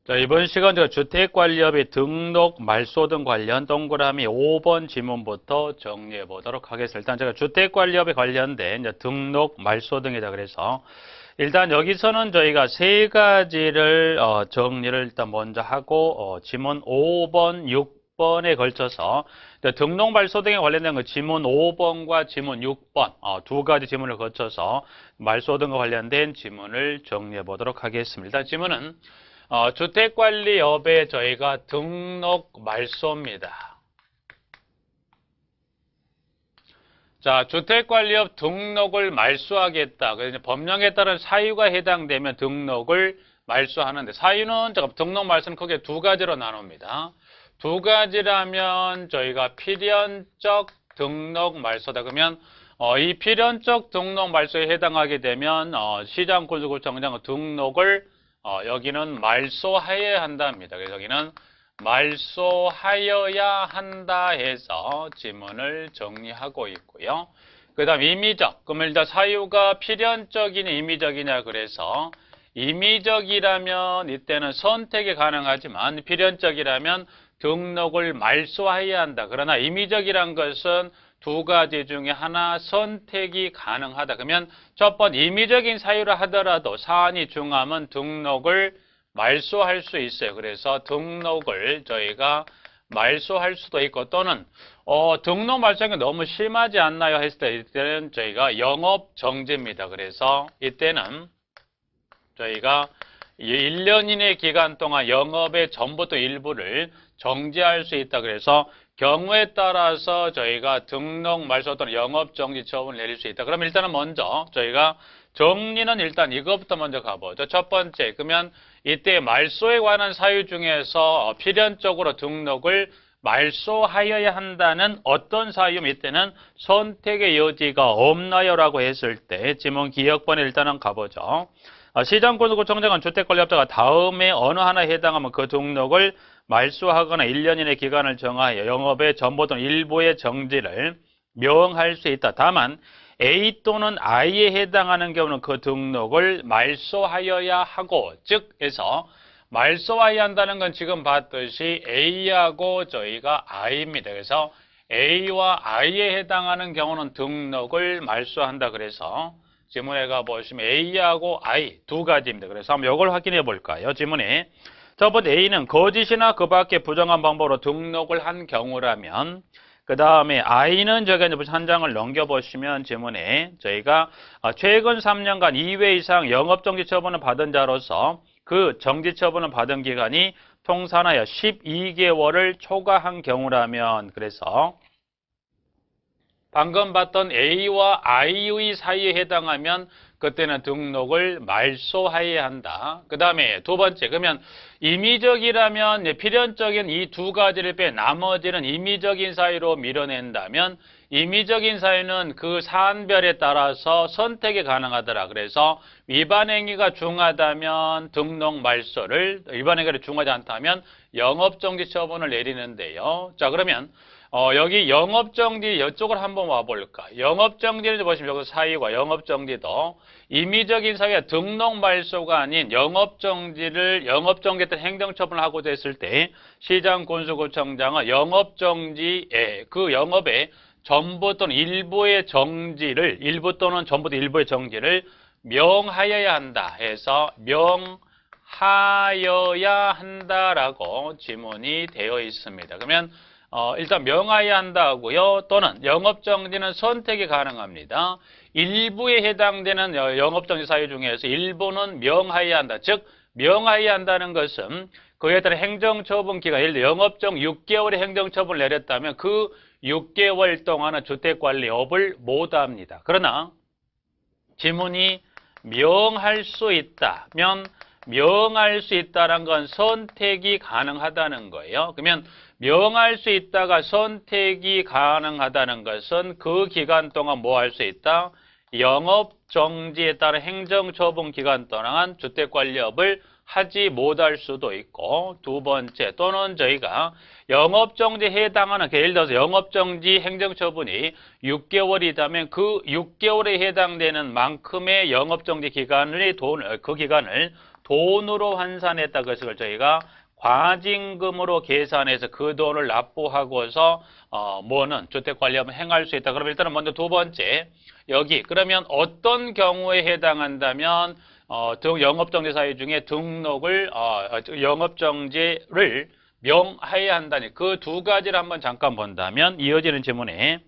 자, 이번 시간 제가 주택관리업의 등록, 말소 등 관련 동그라미 5번 지문부터 정리해 보도록 하겠습니다. 일단 제가 주택관리업에 관련된 이제 등록, 말소 등이다 그래서 일단 여기서는 저희가 세 가지를 정리를 일단 먼저 하고 지문 5번, 6번에 걸쳐서 등록, 말소 등에 관련된 그 지문 5번과 지문 6번 두 가지 지문을 거쳐서 말소 등과 관련된 지문을 정리해 보도록 하겠습니다. 일단 지문은 주택관리업에 저희가 등록 말소입니다. 자, 주택관리업 등록을 말소하겠다. 그래서 법령에 따른 사유가 해당되면 등록을 말소하는데 사유는 등록 말소는 크게 두 가지로 나눕니다. 두 가지라면 저희가 필연적 등록 말소다. 그러면 이 필연적 등록 말소에 해당하게 되면 시장군수구청장 등록을 여기는 말소하여야 한답니다. 그래서 여기는 말소하여야 한다 해서 지문을 정리하고 있고요. 그 다음 임의적. 그러면 일단 사유가 필연적이냐 임의적이냐 그래서 임의적이라면 이때는 선택이 가능하지만 필연적이라면 등록을 말소해야 한다. 그러나 임의적이란 것은 두 가지 중에 하나 선택이 가능하다. 그러면 첫 번째 임의적인 사유라 하더라도 사안이 중하면 등록을 말소할 수 있어요. 그래서 등록을 저희가 말소할 수도 있고 또는 등록 말소가 너무 심하지 않나요? 했을 때 이때는 저희가 영업 정지입니다. 그래서 이때는 저희가 1년 이내 기간 동안 영업의 전부터 일부를 정지할 수 있다. 그래서 경우에 따라서 저희가 등록 말소 또는 영업 정지 처분을 내릴 수 있다. 그럼 일단은 먼저 저희가 정리는 일단 이것부터 먼저 가보죠. 첫 번째, 그러면 이때 말소에 관한 사유 중에서 필연적으로 등록을 말소하여야 한다는 어떤 사유면 이때는 선택의 여지가 없나요? 라고 했을 때 지문 기억번에 일단은 가보죠. 시장군수구청장은 주택관리업자가 다음에 어느 하나에 해당하면 그 등록을 말소하거나 1년 이내 기간을 정하여 영업의 전부 또는 일부의 정지를 명할 수 있다. 다만 A 또는 I에 해당하는 경우는 그 등록을 말소하여야 하고 즉 해서 말소하여야 한다는 건 지금 봤듯이 A하고 저희가 I입니다. 그래서 A와 I에 해당하는 경우는 등록을 말소한다. 그래서 지문에 가보시면 A하고 I 두 가지입니다. 그래서 한번 이걸 확인해 볼까요? 지문에 첫 번째 A는 거짓이나 그 밖에 부정한 방법으로 등록을 한 경우라면 그 다음에 I는 저희가 이제 한 장을 넘겨보시면 지문에 저희가 최근 3년간 2회 이상 영업정지 처분을 받은 자로서 그 정지 처분을 받은 기간이 통산하여 12개월을 초과한 경우라면 그래서 방금 봤던 A와 I의 사이에 해당하면 그때는 등록을 말소해야 한다. 그 다음에 두 번째, 그러면 임의적이라면 필연적인 이 두 가지를 빼 나머지는 임의적인 사유로 밀어낸다면 임의적인 사유는 그 사안별에 따라서 선택이 가능하더라. 그래서 위반 행위가 중하다면 등록 말소를, 위반 행위가 중하지 않다면 영업정지 처분을 내리는데요. 자, 그러면 여기 영업정지 이쪽을 한번 와볼까? 영업정지를 보시면 여기 사유가 영업정지도 임의적인 사유가 등록 말소가 아닌 영업정지를 영업정지했던 행정처분을 하고자 했을 때 시장군수구청장은 영업정지에 그 영업의 전부 또는 일부의 정지를 일부 또는 전부 일부의 정지를 명하여야 한다 해서 명하여야 한다라고 지문이 되어 있습니다. 그러면 일단 명하여야 한다고요. 또는 영업정지는 선택이 가능합니다. 일부에 해당되는 영업정지 사유 중에서 일부는 명하여야 한다. 즉 명하여야 한다는 것은 그에 따른 행정처분 기간, 예를 들어 영업정 6개월의 행정처분을 내렸다면 그 6개월 동안은 주택관리업을 못합니다. 그러나 지문이 명할 수 있다면 명할 수 있다는 건 선택이 가능하다는 거예요. 그러면 명할 수 있다가 선택이 가능하다는 것은 그 기간 동안 뭐 할 수 있다? 영업정지에 따른 행정처분 기간 동안 주택관리업을 하지 못할 수도 있고 두 번째 또는 저희가 영업정지에 해당하는 예를 들어서 영업정지 행정처분이 6개월이라면 그 6개월에 해당되는 만큼의 영업정지 기간의 그 기간을 돈으로 환산했다. 그것을 저희가 과징금으로 계산해서 그 돈을 납부하고서 뭐는 주택관리업을 행할 수 있다. 그럼 일단은 먼저 두 번째 여기 그러면 어떤 경우에 해당한다면 영업정지 사유 중에 등록을 영업정지를 명해야 한다니 그 두 가지를 한번 잠깐 본다면 이어지는 질문에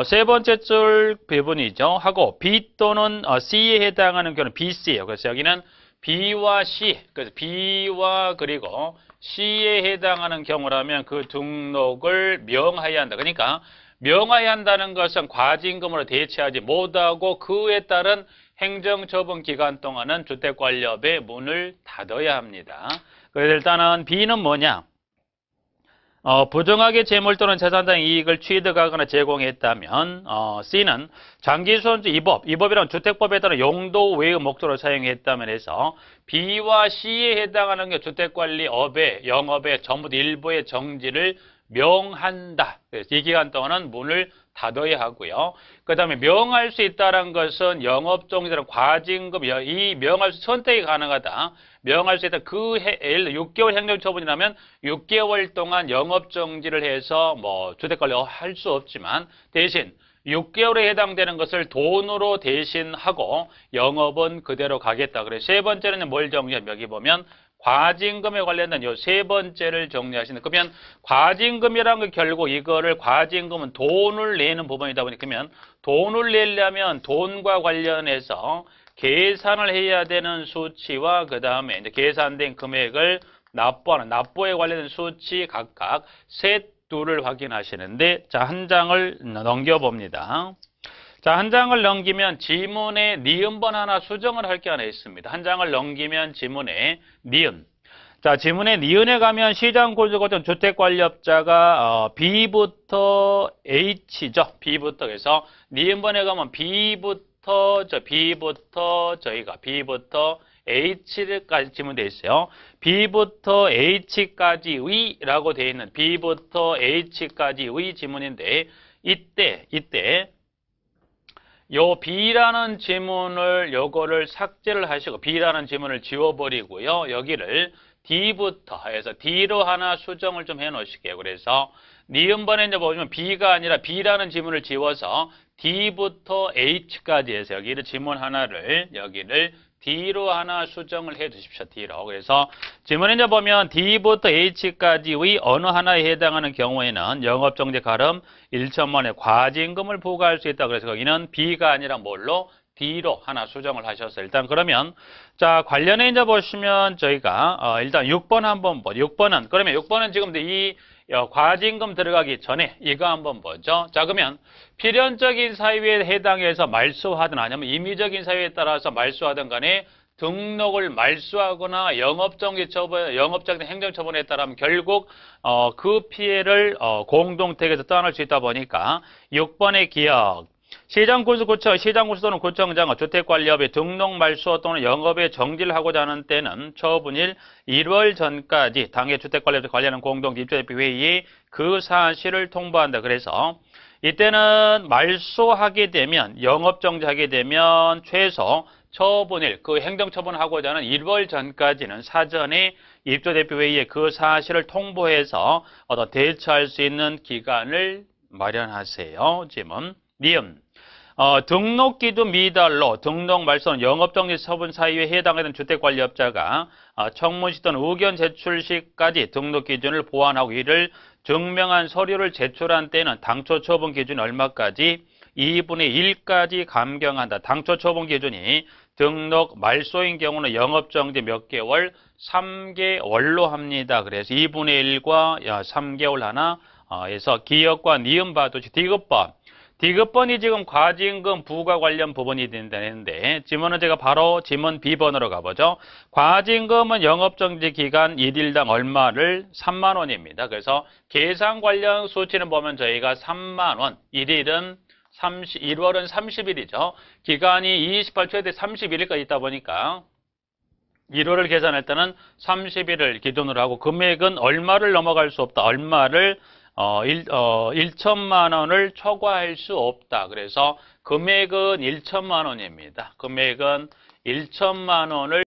세 번째 줄 부분이죠. 하고 B 또는 C에 해당하는 경우는 BC예요. 그래서 여기는 B와 C, 그래서 B와 그리고 C에 해당하는 경우라면 그 등록을 명하여야 한다. 그러니까 명하여야 한다는 것은 과징금으로 대체하지 못하고 그에 따른 행정처분 기간 동안은 주택관리업의 문을 닫아야 합니다. 그래서 일단은 B는 뭐냐? 부정하게 재물 또는 재산상 이익을 취득하거나 제공했다면 C는 장기수원주 이법이란 주택법에 따른 용도 외의 목적으로 사용했다면 해서 B와 C에 해당하는 게 주택관리업의 영업의 전부 일부의 정지를 명한다. 그래서 이 기간 동안은 문을 닫아야 하고요. 그 다음에 명할 수 있다는 것은 영업정지나 과징금, 이 명할 수 선택이 가능하다. 명할 수 있다. 예를 들어 6개월 행정처분이라면 6개월 동안 영업정지를 해서 주택관리 할 수 없지만 대신 6개월에 해당되는 것을 돈으로 대신하고 영업은 그대로 가겠다. 그래서 세 번째는 뭘 정리하면 여기 보면 과징금에 관련된 요 세 번째를 정리하시는. 그러면 과징금이라는 건 결국 이거를 과징금은 돈을 내는 부분이다 보니까 그러면 돈을 내려면 돈과 관련해서 계산을 해야 되는 수치와 그 다음에 이제 계산된 금액을 납부하는 납부에 관련된 수치 각각 셋 둘을 확인하시는데 자, 한 장을 넘겨봅니다. 자, 한 장을 넘기면 지문에 니은번 하나 수정을 할 게 하나 있습니다. 한 장을 넘기면 지문에 니은. 자, 지문에 니은에 가면 시장구조거점 주택관리업자가 B부터 H죠. B부터 그래서 니은번에 가면 B부터 저희가 B부터 H까지 지문되어 있어요. B부터 H까지의라고 되어 있는 B부터 H까지의 지문인데 이때 요 B라는 지문을 요거를 삭제를 하시고 B라는 지문을 지워버리고요. 여기를 D부터 해서 D로 하나 수정을 좀 해 놓으실게요. 그래서 니은번에 이제 보시면 B가 아니라 B라는 지문을 지워서 D부터 H까지 해서 여기를 지문 하나를 여기를 D로 하나 수정을 해 주십시오. D로. 그래서 지문에 이제 보면 D부터 H까지의 어느 하나에 해당하는 경우에는 영업정지 가름 1천만 원의 과징금을 부과할 수 있다. 그래서 거기는 B가 아니라 뭘로? D로 하나 수정을 하셔서 일단 그러면 자 관련해 이제 보시면 저희가 일단 6번 한번 보죠. 6번은 지금 이 과징금 들어가기 전에 이거 한번 보죠. 자 그러면 필연적인 사유에 해당해서 말소하든 아니면 임의적인 사유에 따라서 말소하든 간에 등록을 말소하거나 영업정지 행정처분에 따르면 결국 그 피해를 공동택에서 떠날 수 있다 보니까 6번의 기억 시장군수 또는 구청장은 주택관리업의 등록 말소 또는 영업에 정지를 하고자 하는 때는 처분일 1월 전까지 당해 주택관리업에 관련한 공동입주대표회의에 그 사실을 통보한다. 그래서 이때는 말소하게 되면 영업정지하게 되면 최소 처분일 그 행정처분하고자 하는 1월 전까지는 사전에 입주대표회의에 그 사실을 통보해서 대처할 수 있는 기간을 마련하세요. 지문 니은 등록기도 미달로 등록 말소는 영업정지 처분 사유에 해당하는 주택관리업자가 청문시 또는 의견 제출 시까지 등록 기준을 보완하고 이를 증명한 서류를 제출한 때는 당초 처분 기준 얼마까지 2분의 1까지 감경한다. 당초 처분 기준이 등록 말소인 경우는 영업정지 몇 개월? 3개월로 합니다. 그래서 2분의 1과 3개월 하나 해서 기억과 니은 봐두시 디귿번이 지금 과징금 부과 관련 부분이 된다는데 지문은 제가 바로 지문 B번으로 가보죠. 과징금은 영업정지 기간 1일당 얼마를 3만 원입니다. 그래서 계산 관련 수치는 보면 저희가 3만 원 1월은 30일이죠. 기간이 28 최대 31일까지 있다 보니까 1월을 계산할 때는 30일을 기준으로 하고 금액은 얼마를 넘어갈 수 없다. 얼마를 1천만 원을 초과할 수 없다. 그래서 금액은 1천만 원입니다. 금액은 1천만 원을